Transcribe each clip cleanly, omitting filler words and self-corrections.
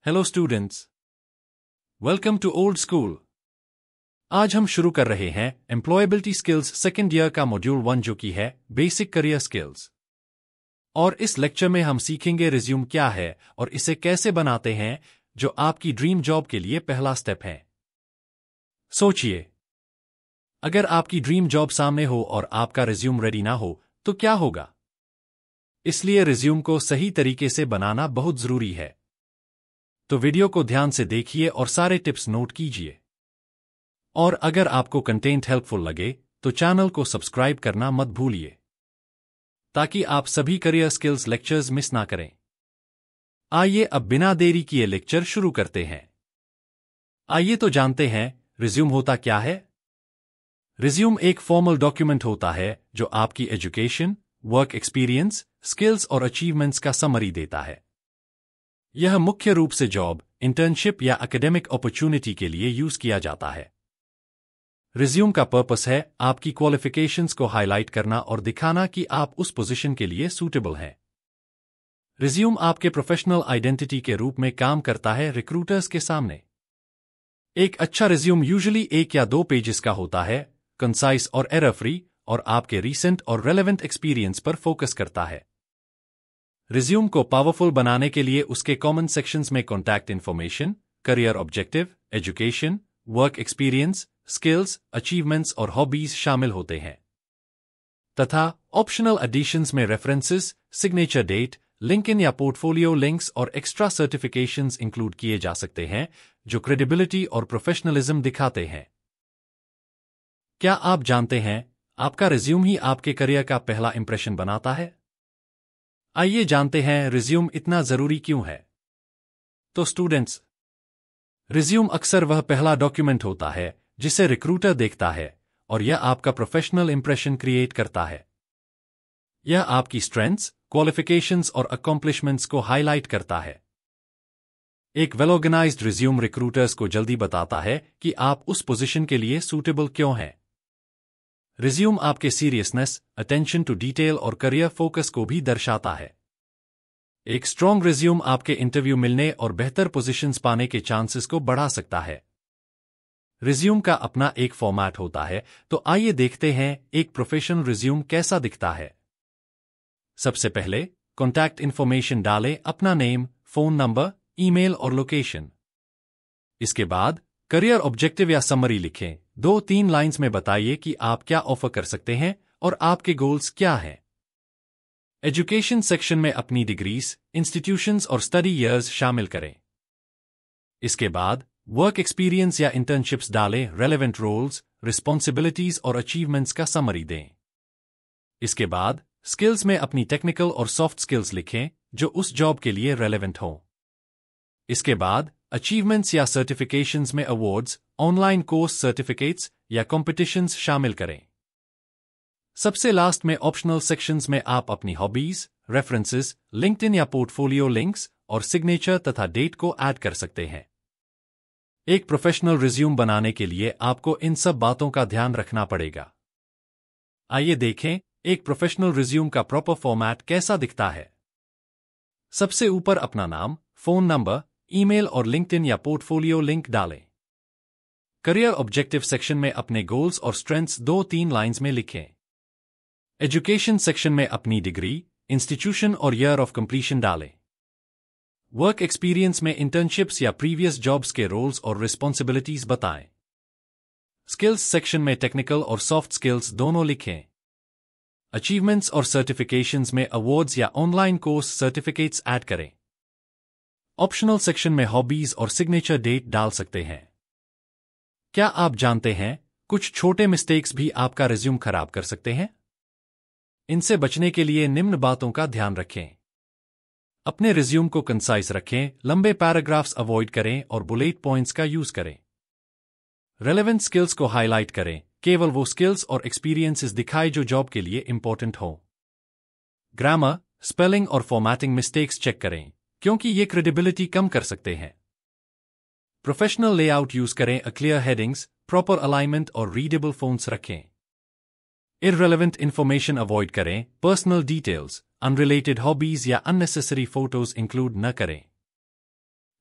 Hello students, welcome to old school. आज हम शुरू कर रहे हैं एम्प्लॉयबिलिटी स्किल्स सेकेंड ईयर का मॉड्यूल 1 जो कि है बेसिक करियर स्किल्स। और इस लेक्चर में हम सीखेंगे रिज्यूम क्या है और इसे कैसे बनाते हैं जो आपकी ड्रीम जॉब के लिए पहला स्टेप है। सोचिए, अगर आपकी ड्रीम जॉब सामने हो और आपका रिज्यूम रेडी ना हो तो क्या होगा। इसलिए रिज्यूम को सही तरीके से बनाना बहुत जरूरी है। तो वीडियो को ध्यान से देखिए और सारे टिप्स नोट कीजिए। और अगर आपको कंटेंट हेल्पफुल लगे तो चैनल को सब्सक्राइब करना मत भूलिए ताकि आप सभी करियर स्किल्स लेक्चर्स मिस ना करें। आइए अब बिना देरी किए लेक्चर शुरू करते हैं। आइए तो जानते हैं रिज्यूम होता क्या है। रिज्यूम एक फॉर्मल डॉक्यूमेंट होता है जो आपकी एजुकेशन, वर्क एक्सपीरियंस, स्किल्स और अचीवमेंट्स का समरी देता है। यह मुख्य रूप से जॉब, इंटर्नशिप या एकेडमिक अपॉर्चुनिटी के लिए यूज किया जाता है। रिज्यूम का पर्पस है आपकी क्वालिफिकेशंस को हाईलाइट करना और दिखाना कि आप उस पोजीशन के लिए सूटेबल हैं। रिज्यूम आपके प्रोफेशनल आइडेंटिटी के रूप में काम करता है रिक्रूटर्स के सामने। एक अच्छा रिज्यूम यूजुअली 1 या 2 पेजेस का होता है, कंसाइज और एरर फ्री, और आपके रीसेंट और रेलेवेंट एक्सपीरियंस पर फोकस करता है। रिज्यूम को पावरफुल बनाने के लिए उसके कॉमन सेक्शंस में contact information, career objective, education, work experience, skills, achievements और हॉबीज शामिल होते हैं। तथा ऑप्शनल एडिशंस में रेफरेंसेस, सिग्नेचर डेट, लिंक्डइन या पोर्टफोलियो लिंक्स और एक्स्ट्रा सर्टिफिकेशंस इंक्लूड किए जा सकते हैं जो क्रेडिबिलिटी और प्रोफेशनलिज्म दिखाते हैं। क्या आप जानते हैं आपका रिज्यूम ही आपके करियर का पहला इंप्रेशन बनाता है? आइए जानते हैं रिज्यूम इतना जरूरी क्यों है। तो स्टूडेंट्स, रिज्यूम अक्सर वह पहला डॉक्यूमेंट होता है जिसे रिक्रूटर देखता है और यह आपका प्रोफेशनल इंप्रेशन क्रिएट करता है। यह आपकी स्ट्रेंथ्स, क्वालिफिकेशंस और अकॉम्प्लिशमेंट्स को हाईलाइट करता है। एक वेल ऑर्गेनाइज्ड रिज्यूम रिक्रूटर्स को जल्दी बताता है कि आप उस पोजीशन के लिए सूटेबल क्यों हैं। रिज्यूम आपके सीरियसनेस, अटेंशन टू डिटेल और करियर फोकस को भी दर्शाता है। एक स्ट्रॉन्ग रिज्यूम आपके इंटरव्यू मिलने और बेहतर पोजीशंस पाने के चांसेस को बढ़ा सकता है। रिज्यूम का अपना एक फॉर्मेट होता है, तो आइए देखते हैं एक प्रोफेशनल रिज्यूम कैसा दिखता है। सबसे पहले कॉन्टैक्ट इन्फॉर्मेशन डालें, अपना नेम, फोन नंबर, ईमेल और लोकेशन। इसके बाद करियर ऑब्जेक्टिव या समरी लिखें। 2-3 लाइंस में बताइए कि आप क्या ऑफर कर सकते हैं और आपके गोल्स क्या हैं। एजुकेशन सेक्शन में अपनी डिग्रीज, इंस्टीट्यूशंस और स्टडी ईयर्स शामिल करें। इसके बाद वर्क एक्सपीरियंस या इंटर्नशिप्स डालें, रेलेवेंट रोल्स, रिस्पॉन्सिबिलिटीज और अचीवमेंट्स का समरी दें। इसके बाद स्किल्स में अपनी टेक्निकल और सॉफ्ट स्किल्स लिखें जो उस जॉब के लिए रेलेवेंट हों। इसके बाद अचीवमेंट्स या सर्टिफिकेशंस में अवार्ड्स, ऑनलाइन कोर्स सर्टिफिकेट्स या कॉम्पिटिशन्स शामिल करें। सबसे लास्ट में ऑप्शनल सेक्शंस में आप अपनी हॉबीज, रेफरेंसेस, लिंक्डइन या पोर्टफोलियो लिंक्स और सिग्नेचर तथा डेट को ऐड कर सकते हैं। एक प्रोफेशनल रिज्यूम बनाने के लिए आपको इन सब बातों का ध्यान रखना पड़ेगा। आइए देखें एक प्रोफेशनल रिज्यूम का प्रॉपर फॉर्मेट कैसा दिखता है। सबसे ऊपर अपना नाम, फोन नंबर, ईमेल और लिंक्डइन या पोर्टफोलियो लिंक डालें। करियर ऑब्जेक्टिव सेक्शन में अपने गोल्स और स्ट्रेंथ्स 2-3 लाइंस में लिखें। एजुकेशन सेक्शन में अपनी डिग्री, इंस्टीट्यूशन और ईयर ऑफ कंप्लीशन डालें। वर्क एक्सपीरियंस में इंटर्नशिप्स या प्रीवियस जॉब्स के रोल्स और रिस्पॉन्सिबिलिटीज बताएं। स्किल्स सेक्शन में टेक्निकल और सॉफ्ट स्किल्स दोनों लिखें। अचीवमेंट्स और सर्टिफिकेशंस में अवार्ड्स या ऑनलाइन कोर्स सर्टिफिकेट्स ऐड करें। ऑप्शनल सेक्शन में हॉबीज और सिग्नेचर डेट डाल सकते हैं। क्या आप जानते हैं कुछ छोटे मिस्टेक्स भी आपका रिज्यूम खराब कर सकते हैं? इनसे बचने के लिए निम्न बातों का ध्यान रखें। अपने रिज्यूम को कंसाइज रखें, लंबे पैराग्राफ्स अवॉइड करें और बुलेट पॉइंट्स का यूज करें। रेलेवेंट स्किल्स को हाईलाइट करें, केवल वो स्किल्स और एक्सपीरियंसेस दिखाएं जो जॉब के लिए इंपॉर्टेंट हो। ग्रामर, स्पेलिंग और फॉर्मेटिंग मिस्टेक्स चेक करें क्योंकि ये क्रेडिबिलिटी कम कर सकते हैं। प्रोफेशनल लेआउट यूज करें, क्लियर हेडिंग्स, प्रॉपर अलाइनमेंट और रीडेबल फ़ॉन्ट्स रखें। इररेलेवेंट इंफॉर्मेशन अवॉइड करें, पर्सनल डिटेल्स, अनरिलेटेड हॉबीज या अननेसेसरी फोटोज इंक्लूड न करें।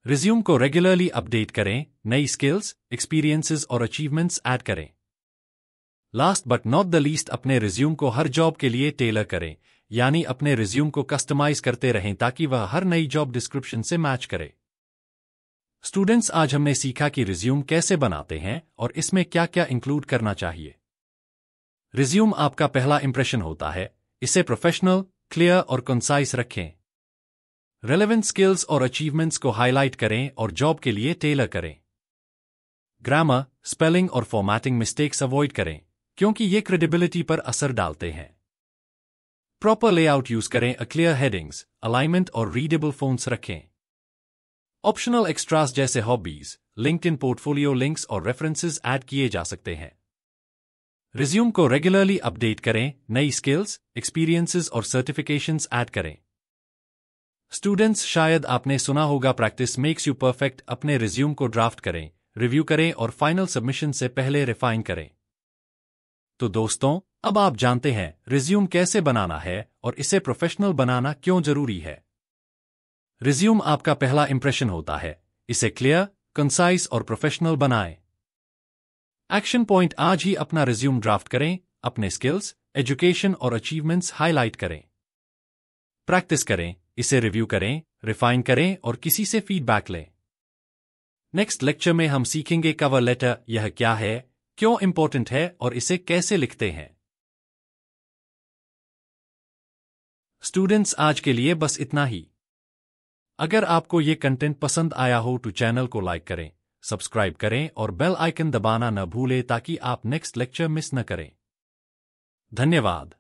रिज्यूम को रेगुलरली अपडेट करें, नई स्किल्स, एक्सपीरियंसेस और अचीवमेंट्स ऐड करें। Last but not the least, अपने रिज्यूम को हर जॉब के लिए टेलर करें, यानी अपने रिज्यूम को कस्टमाइज करते रहें ताकि वह हर नई जॉब डिस्क्रिप्शन से मैच करे। स्टूडेंट्स, आज हमने सीखा कि रिज्यूम कैसे बनाते हैं और इसमें क्या क्या इंक्लूड करना चाहिए। रिज्यूम आपका पहला इंप्रेशन होता है, इसे प्रोफेशनल, क्लियर और कंसाइज रखें। रेलेवेंट स्किल्स और अचीवमेंट्स को हाईलाइट करें और जॉब के लिए टेलर करें। ग्रामर, स्पेलिंग और फॉर्मेटिंग मिस्टेक्स अवॉइड करें, क्योंकि ये क्रेडिबिलिटी पर असर डालते हैं। प्रॉपर लेआउट यूज करें, क्लियर हेडिंग्स, अलाइनमेंट और रीडेबल फ़ॉन्ट्स रखें। ऑप्शनल एक्स्ट्रास जैसे हॉबीज, लिंक्डइन पोर्टफोलियो लिंक्स और रेफरेंसेस ऐड किए जा सकते हैं। रिज्यूम को रेगुलरली अपडेट करें, नई स्किल्स, एक्सपीरियंसेस और सर्टिफिकेशंस ऐड करें। स्टूडेंट्स, शायद आपने सुना होगा प्रैक्टिस मेक्स यू परफेक्ट। अपने रिज्यूम को ड्राफ्ट करें, रिव्यू करें और फाइनल सबमिशन से पहले रिफाइन करें। तो दोस्तों, अब आप जानते हैं रिज्यूम कैसे बनाना है और इसे प्रोफेशनल बनाना क्यों जरूरी है। रिज्यूम आपका पहला इंप्रेशन होता है, इसे क्लियर, कंसाइज और प्रोफेशनल बनाएं। एक्शन पॉइंट, आज ही अपना रिज्यूम ड्राफ्ट करें, अपने स्किल्स, एजुकेशन और अचीवमेंट्स हाईलाइट करें। प्रैक्टिस करें, इसे रिव्यू करें, रिफाइन करें और किसी से फीडबैक लें। नेक्स्ट लेक्चर में हम सीखेंगे कवर लेटर, यह क्या है, क्यों इंपॉर्टेंट है और इसे कैसे लिखते हैं। स्टूडेंट्स, आज के लिए बस इतना ही। अगर आपको ये कंटेंट पसंद आया हो तो चैनल को लाइक करें, सब्सक्राइब करें और बेल आइकन दबाना न भूलें ताकि आप नेक्स्ट लेक्चर मिस न करें। धन्यवाद।